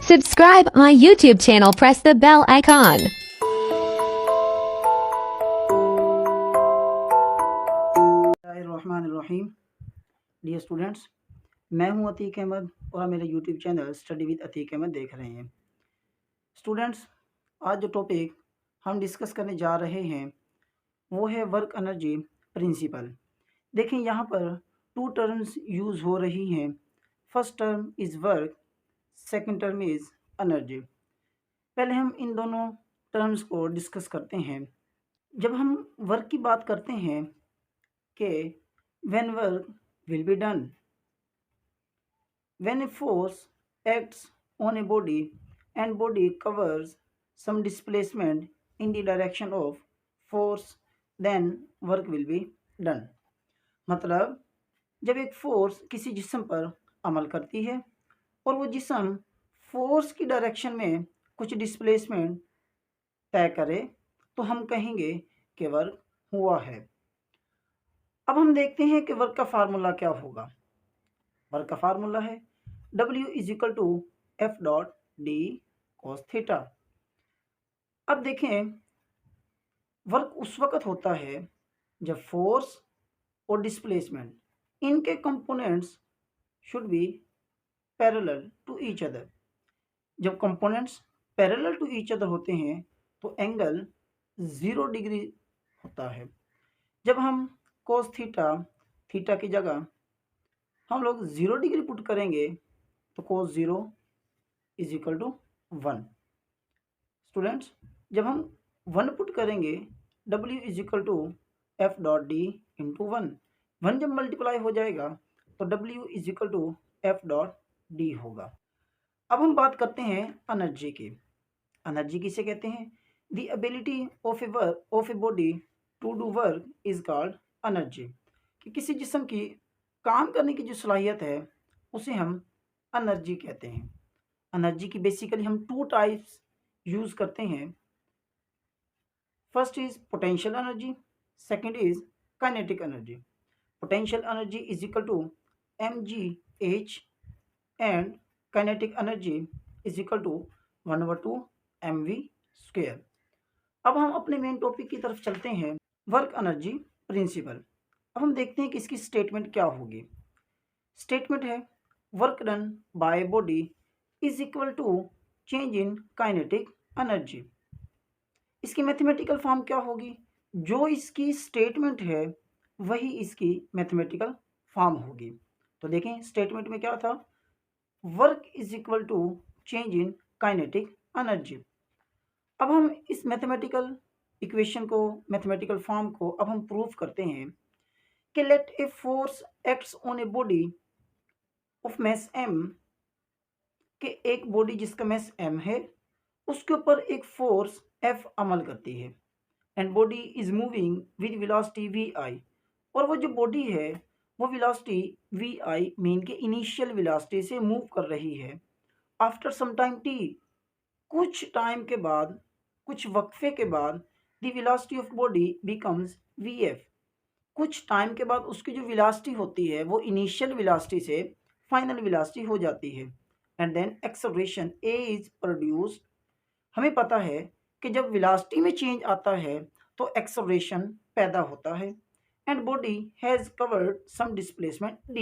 Subscribe my YouTube channel. Press the bell icon. Bismillahirrahmanirrahim। Dear students, मैं हूं अतीक अहमद और आप मेरे YouTube channel study with Atiq Ahmad देख रहे हैं। स्टूडेंट्स, आज जो टॉपिक हम डिस्कस करने जा रहे हैं वो है वर्क एनर्जी प्रिंसिपल। देखें, यहाँ पर टू टर्म्स यूज़ हो रही हैं। First term is work, second term is energy. पहले हम इन दोनों टर्म्स को डिस्कस करते हैं। जब हम वर्क की बात करते हैं कि when work will be done, when a force acts on a body and body covers some displacement in the direction of force, then work will be done। मतलब जब एक फोर्स किसी जिस्म पर अमल करती है और वो जिस्म फोर्स की डायरेक्शन में कुछ डिस्प्लेसमेंट तय करे तो हम कहेंगे कि वर्क हुआ है। अब हम देखते हैं कि वर्क का फार्मूला क्या होगा। वर्क का फार्मूला है W is equal to F dot D cos theta. अब देखें, वर्क उस वक्त होता है जब फोर्स और डिस्प्लेसमेंट इनके components should be parallel to each other. जब components parallel to each other होते हैं तो एंगल 0 डिग्री होता है। जब हम कोस थीटा की जगह हम लोग 0 डिग्री पुट करेंगे तो cos 0 is equal to 1। Students, जब हम 1 पुट करेंगे W is equal to F dot D into 1 जब मल्टीप्लाई हो जाएगा तो W is equal to F dot D होगा। अब हम बात करते हैं एनर्जी की। एनर्जी किसे कहते हैं? The ability of a body to do work is called energy. कि किसी जिस्म की काम करने की जो सलाहियत है उसे हम एनर्जी कहते हैं। एनर्जी की बेसिकली हम टू टाइप्स यूज़ करते हैं। First is potential energy, second is kinetic energy. Potential energy is equal to mgh and kinetic energy is equal to 1/2 mv²। अब हम अपने मेन टॉपिक की तरफ चलते हैं, वर्क एनर्जी प्रिंसिपल। अब हम देखते हैं कि इसकी स्टेटमेंट क्या होगी। स्टेटमेंट है work done by body is equal to change in kinetic energy. इसकी मैथमेटिकल फॉर्म क्या होगी? जो इसकी स्टेटमेंट है वही इसकी मैथमेटिकल फॉर्म होगी। तो देखें, स्टेटमेंट में क्या था? Work is equal to change in kinetic energy. अब हम इस मैथमेटिकल इक्वेशन को, मैथमेटिकल फॉर्म को अब हम प्रूव करते हैं कि let a force acts on a body of mass m, के एक बॉडी जिसका मैस m है उसके ऊपर एक फोर्स F अमल करती है and body is moving with velocity vi। और वो जो बॉडी है वो वेलोसिटी vi मीन के इनिशियल वेलोसिटी से मूव कर रही है। आफ्टर सम टाइम t, कुछ टाइम के बाद, कुछ वक्फे के बाद the velocity of body becomes vf। कुछ टाइम के बाद उसकी जो वेलोसिटी होती है वो इनिशियल वेलोसिटी से फाइनल वेलोसिटी हो जाती है and then acceleration a is produced. हमें पता है कि जब वेलोसिटी में चेंज आता है तो एक्सेलरेशन पैदा होता है and body has covered some displacement d।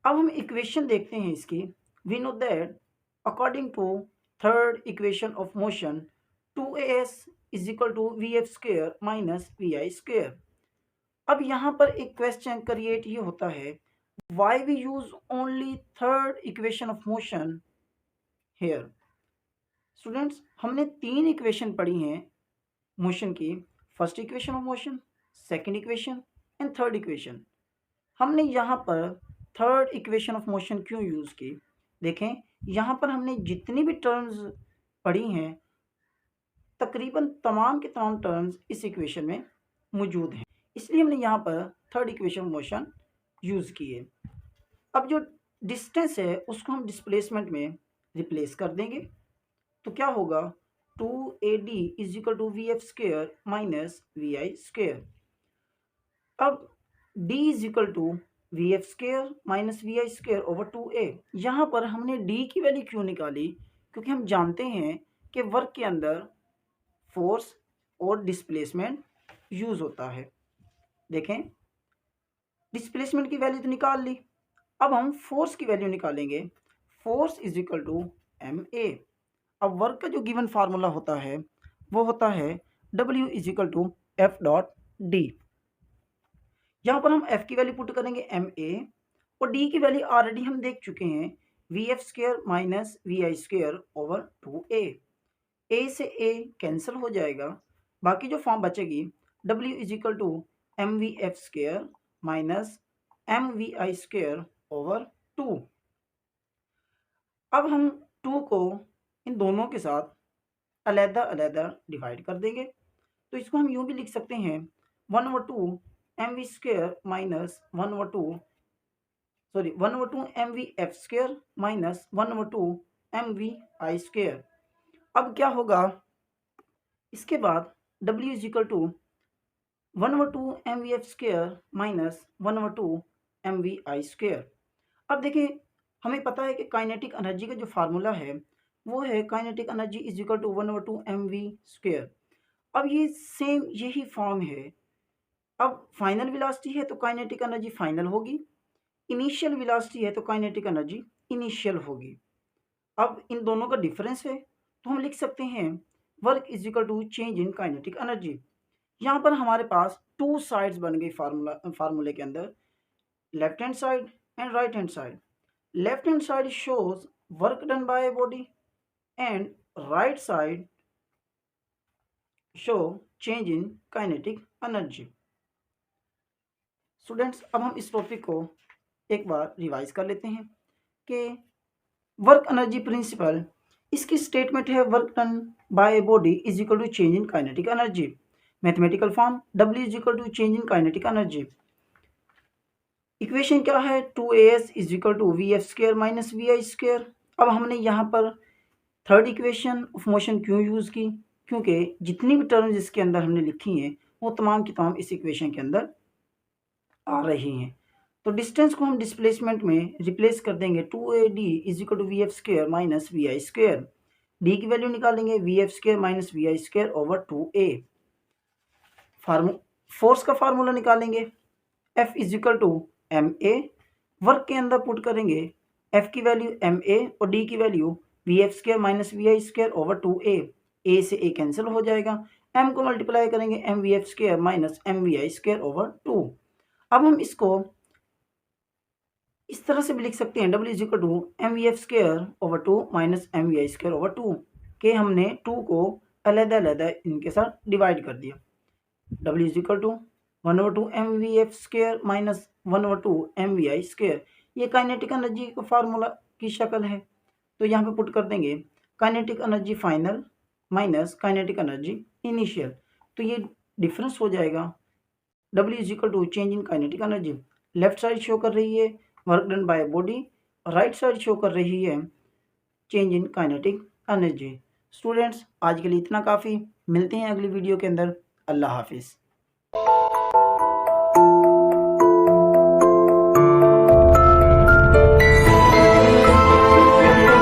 अब हम इक्वेशन देखते हैं इसकी। We know that according to third equation of motion 2as is equal to vf² minus vi²। अब यहाँ पर एक क्वेश्चन क्रिएट ये होता है, why we use only third equation of motion here. Students, हमने 3 इक्वेशन पढ़ी हैं मोशन की। First equation of motion, second equation and third equation. हमने यहाँ पर थर्ड इक्वेशन ऑफ मोशन क्यों यूज़ की? देखें, यहाँ पर हमने जितनी भी टर्म्स पढ़ी हैं तकरीबन तमाम के तमाम टर्म्स इस इक्वेशन में मौजूद हैं, इसलिए हमने यहाँ पर third equation of motion use की है। अब जो डिस्टेंस है उसको हम डिस्प्लेसमेंट में रिप्लेस कर देंगे तो क्या होगा? 2ad is equal to vf² minus vi²। अब d is equal to v f square minus v i square over 2a। यहाँ पर हमने डी की वैल्यू क्यों निकाली, क्योंकि हम जानते हैं कि वर्क के अंदर फोर्स और डिस्प्लेसमेंट यूज होता है। देखें, डिस्प्लेसमेंट की वैल्यू तो निकाल ली, अब हम फोर्स की वैल्यू निकालेंगे। Force is equal to m a. अब वर्क का जो गिवन फार्मूला होता है वो होता है W is equal to F dot d. यहाँ पर हम एफ की वैल्यू पुट करेंगे एम ए, और डी की वैल्यू ऑलरेडी हम देख चुके हैं, v f square minus v i square over 2a। A से ए कैंसिल हो जाएगा, बाकी जो फॉर्म बचेगी W is equal to m v f square minus m v i square over 2। अब हम 2 को इन दोनों के साथ अलहदा अलहदा डिवाइड कर देंगे, तो इसको हम यूँ भी लिख सकते हैं 1/2 m v square minus 1/2 m v f square minus 1/2 m v i square. अब क्या होगा, इसके बाद W is equal to 1/2 m v f square minus 1/2 m v i square. अब देखिए, हमें पता है कि काइनेटिक एनर्जी का जो फार्मूला है वो है kinetic energy is equal to 1/2 m v square. अब ये सेम यही फॉर्म है। अब फाइनल वेलोसिटी है तो काइनेटिक एनर्जी फाइनल होगी, इनिशियल वेलोसिटी है तो काइनेटिक एनर्जी इनिशियल होगी। अब इन दोनों का डिफरेंस है तो हम लिख सकते हैं work is equal to change in kinetic energy. यहाँ पर हमारे पास टू साइड्स बन गई फार्मूले के अंदर, left hand side and right hand side. Left hand side shows work done by a body and right side show change in kinetic energy। Students, अब हम इस टॉपिक को एक बार रिवाइज कर लेते हैं कि वर्क एनर्जी प्रिंसिपल, इसकी स्टेटमेंट है work done by a body is equal to change in kinetic energy. Mathematical form W is equal to change in kinetic energy. Equation क्या है, 2as is equal to v f square minus v i square. अब हमने यहाँ पर third equation of motion क्यों use की, क्योंकि जितनी भी टर्म्स इसके अंदर हमने लिखी हैं वो तमाम की तमाम इस इक्वेशन के अंदर आ रही हैं। तो डिस्टेंस को हम डिस्प्लेसमेंट में रिप्लेस कर देंगे, 2ad is equal to v f square minus v i square. D की वैल्यू निकालेंगे v f square minus v i square over 2a। Force का फार्मूला निकालेंगे, F is equal to m a. Work के अंदर put करेंगे F की value M a और D की value v f square minus v i square over 2a। A से A cancel हो जाएगा, M को मल्टीप्लाई करेंगे m v f square minus m v i square over 2। अब हम इसको इस तरह से भी लिख सकते हैं, W is equal to m v f square over 2 minus m v i square over 2 के हमने 2 को अलहदा अलहदा इनके साथ डिवाइड कर दिया। W is equal to 1/2 m v f square minus 1/2 m v i square. ये काइनेटिक एनर्जी का फार्मूला की शक्ल है, तो यहाँ पे पुट कर देंगे kinetic energy final minus kinetic energy initial, तो ये डिफरेंस हो जाएगा। W is equal to change in kinetic energy. Left side show कर रही है work done by body, right side show कर रही है change in kinetic energy. Students, आज के लिए इतना काफ़ी, मिलते हैं अगली वीडियो के अंदर। अल्लाह हाफिज़।